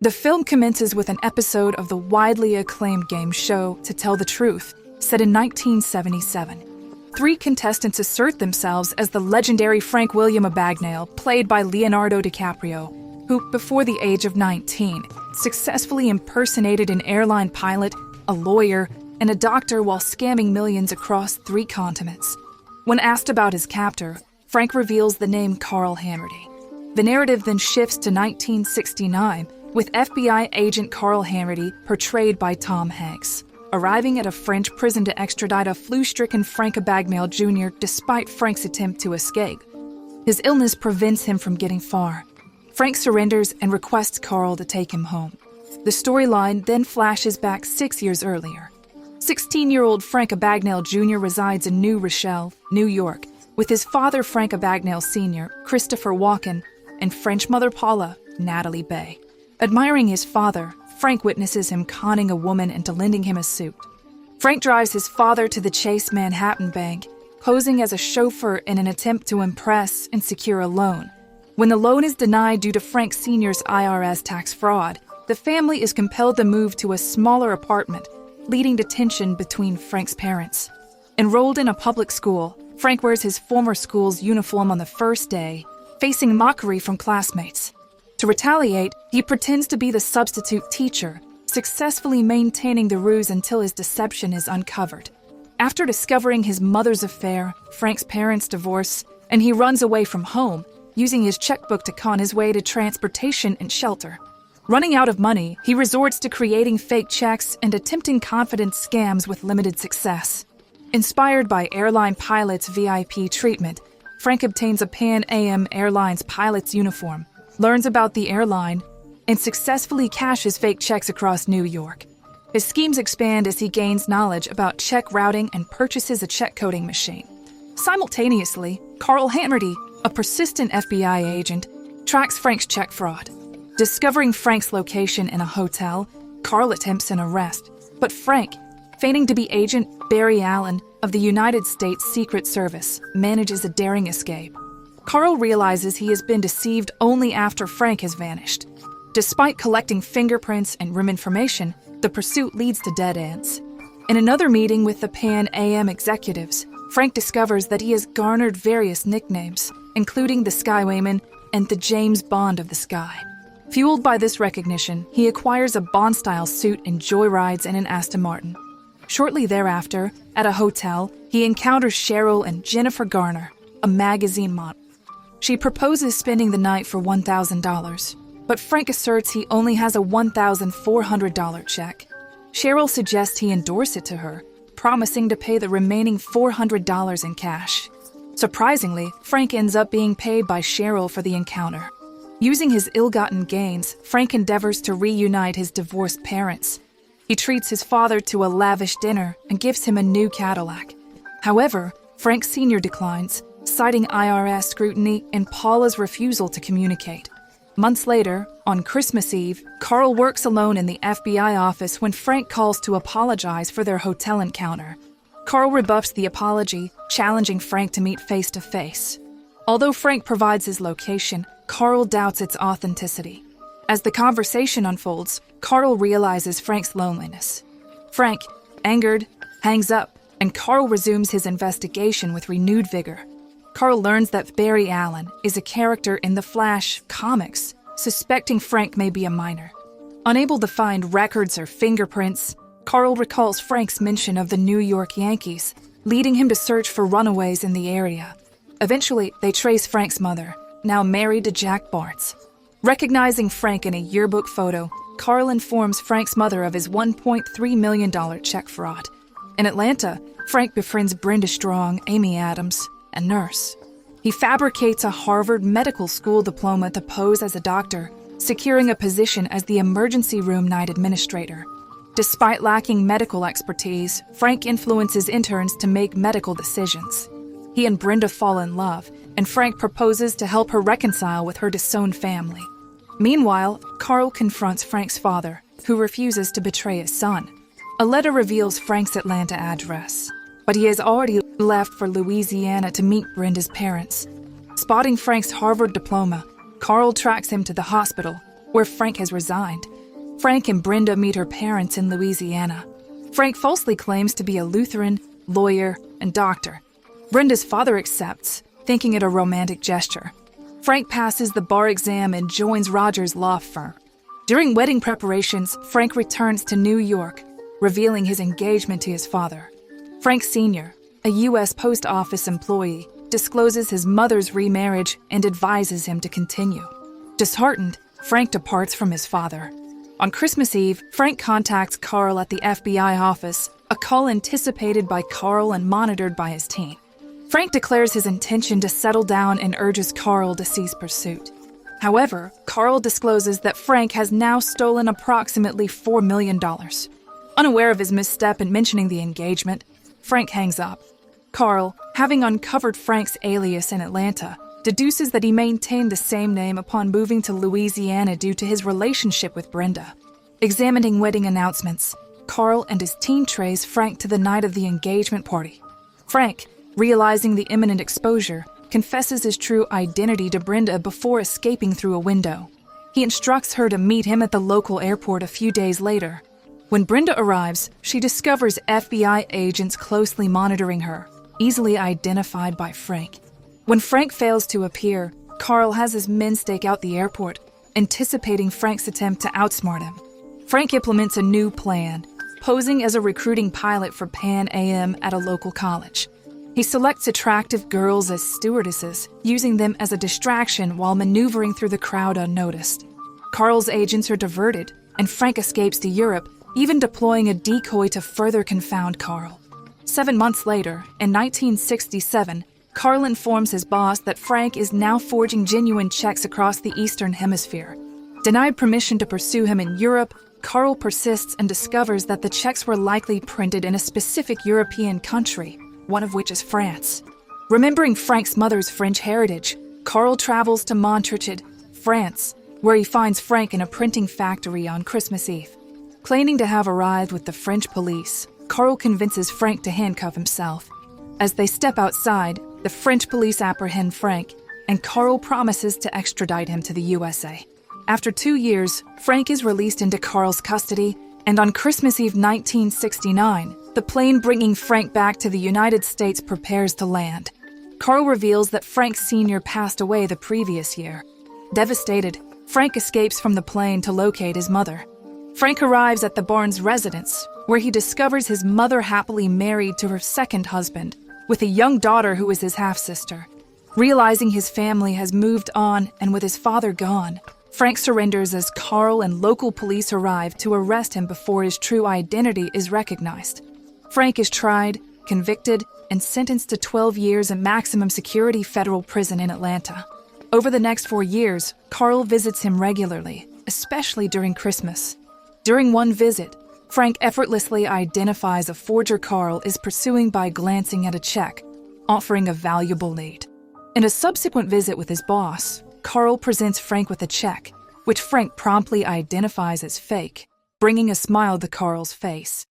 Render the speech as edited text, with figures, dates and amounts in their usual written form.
The film commences with an episode of the widely acclaimed game show To Tell the Truth, set in 1977. 3 contestants assert themselves as the legendary Frank William Abagnale, played by Leonardo DiCaprio, who, before the age of 19, successfully impersonated an airline pilot, a lawyer, and a doctor while scamming millions across 3 continents. When asked about his captor, Frank reveals the name Carl Hammerty. The narrative then shifts to 1969, with FBI agent Carl Hammerty, portrayed by Tom Hanks, arriving at a French prison to extradite a flu-stricken Frank Abagnale Jr. despite Frank's attempt to escape. His illness prevents him from getting far. Frank surrenders and requests Carl to take him home. The storyline then flashes back 6 years earlier. 16-year-old Frank Abagnale Jr. resides in New Rochelle, New York, with his father Frank Abagnale Sr., Christopher Walken, and French mother Paula, Natalie Bay. Admiring his father, Frank witnesses him conning a woman into lending him a suit. Frank drives his father to the Chase Manhattan Bank, posing as a chauffeur in an attempt to impress and secure a loan. When the loan is denied due to Frank Sr.'s IRS tax fraud, the family is compelled to move to a smaller apartment, leading to tension between Frank's parents. Enrolled in a public school, Frank wears his former school's uniform on the first day, facing mockery from classmates. To retaliate, he pretends to be the substitute teacher, successfully maintaining the ruse until his deception is uncovered. After discovering his mother's affair, Frank's parents divorce, and he runs away from home, using his checkbook to con his way to transportation and shelter. Running out of money, he resorts to creating fake checks and attempting confidence scams with limited success. Inspired by airline pilots' VIP treatment, Frank obtains a Pan Am Airlines pilot's uniform, learns about the airline, and successfully cashes fake checks across New York. His schemes expand as he gains knowledge about check routing and purchases a check coding machine. Simultaneously, Carl Hammerty, a persistent FBI agent, tracks Frank's check fraud. Discovering Frank's location in a hotel, Carl attempts an arrest, but Frank, feigning to be Agent Barry Allen of the United States Secret Service, manages a daring escape. Carl realizes he has been deceived only after Frank has vanished. Despite collecting fingerprints and room information, the pursuit leads to dead ends. In another meeting with the Pan Am executives, Frank discovers that he has garnered various nicknames, including the Skywayman and the James Bond of the Sky. Fueled by this recognition, he acquires a Bond-style suit and joyrides in an Aston Martin. Shortly thereafter, at a hotel, he encounters Cheryl and Jennifer Garner, a magazine model. She proposes spending the night for $1,000, but Frank asserts he only has a $1,400 check. Cheryl suggests he endorse it to her, promising to pay the remaining $400 in cash. Surprisingly, Frank ends up being paid by Cheryl for the encounter. Using his ill-gotten gains, Frank endeavors to reunite his divorced parents. He treats his father to a lavish dinner and gives him a new Cadillac. However, Frank Sr. declines, citing IRS scrutiny and Paula's refusal to communicate. Months later, on Christmas Eve, Carl works alone in the FBI office when Frank calls to apologize for their hotel encounter. Carl rebuffs the apology, challenging Frank to meet face-to-face. Although Frank provides his location, Carl doubts its authenticity. As the conversation unfolds, Carl realizes Frank's loneliness. Frank, angered, hangs up, and Carl resumes his investigation with renewed vigor. Carl learns that Barry Allen is a character in the Flash comics, suspecting Frank may be a minor. Unable to find records or fingerprints, Carl recalls Frank's mention of the New York Yankees, leading him to search for runaways in the area. Eventually, they trace Frank's mother, now married to Jack Barnes. Recognizing Frank in a yearbook photo, Carl informs Frank's mother of his $1.3 million check fraud. In Atlanta, Frank befriends Brenda Strong, Amy Adams, a nurse. He fabricates a Harvard Medical School diploma to pose as a doctor, securing a position as the emergency room night administrator. Despite lacking medical expertise, Frank influences interns to make medical decisions. He and Brenda fall in love, and Frank proposes to help her reconcile with her disowned family. Meanwhile, Carl confronts Frank's father, who refuses to betray his son. A letter reveals Frank's Atlanta address, but he has already left for Louisiana to meet Brenda's parents. Spotting Frank's Harvard diploma, Carl tracks him to the hospital, where Frank has resigned. Frank and Brenda meet her parents in Louisiana. Frank falsely claims to be a Lutheran, lawyer, and doctor. Brenda's father accepts, thinking it a romantic gesture. Frank passes the bar exam and joins Roger's law firm. During wedding preparations, Frank returns to New York, revealing his engagement to his father. Frank Sr., a U.S. Post Office employee, discloses his mother's remarriage and advises him to continue. Disheartened, Frank departs from his father. On Christmas Eve, Frank contacts Carl at the FBI office, a call anticipated by Carl and monitored by his team. Frank declares his intention to settle down and urges Carl to cease pursuit. However, Carl discloses that Frank has now stolen approximately $4 million. Unaware of his misstep in mentioning the engagement, Frank hangs up. Carl, having uncovered Frank's alias in Atlanta, deduces that he maintained the same name upon moving to Louisiana due to his relationship with Brenda. Examining wedding announcements, Carl and his team trace Frank to the night of the engagement party. Frank, realizing the imminent exposure, confesses his true identity to Brenda before escaping through a window. He instructs her to meet him at the local airport a few days later. When Brenda arrives, she discovers FBI agents closely monitoring her, easily identified by Frank. When Frank fails to appear, Carl has his men stake out the airport, anticipating Frank's attempt to outsmart him. Frank implements a new plan, posing as a recruiting pilot for Pan Am at a local college. He selects attractive girls as stewardesses, using them as a distraction while maneuvering through the crowd unnoticed. Carl's agents are diverted, and Frank escapes to Europe, even deploying a decoy to further confound Carl. 7 months later, in 1967, Carl informs his boss that Frank is now forging genuine checks across the Eastern Hemisphere. Denied permission to pursue him in Europe, Carl persists and discovers that the checks were likely printed in a specific European country, one of which is France. Remembering Frank's mother's French heritage, Carl travels to Montreal, France, where he finds Frank in a printing factory on Christmas Eve. Claiming to have arrived with the French police, Carl convinces Frank to handcuff himself. As they step outside, the French police apprehend Frank, and Carl promises to extradite him to the USA. After 2 years, Frank is released into Carl's custody, and on Christmas Eve 1969, the plane bringing Frank back to the United States prepares to land. Carl reveals that Frank Sr. passed away the previous year. Devastated, Frank escapes from the plane to locate his mother. Frank arrives at the Barnes residence, where he discovers his mother happily married to her second husband, with a young daughter who is his half-sister. Realizing his family has moved on and with his father gone, Frank surrenders as Carl and local police arrive to arrest him before his true identity is recognized. Frank is tried, convicted, and sentenced to 12 years in maximum security federal prison in Atlanta. Over the next 4 years, Carl visits him regularly, especially during Christmas. During one visit, Frank effortlessly identifies a forger Carl is pursuing by glancing at a check, offering a valuable lead. In a subsequent visit with his boss, Carl presents Frank with a check, which Frank promptly identifies as fake, bringing a smile to Carl's face.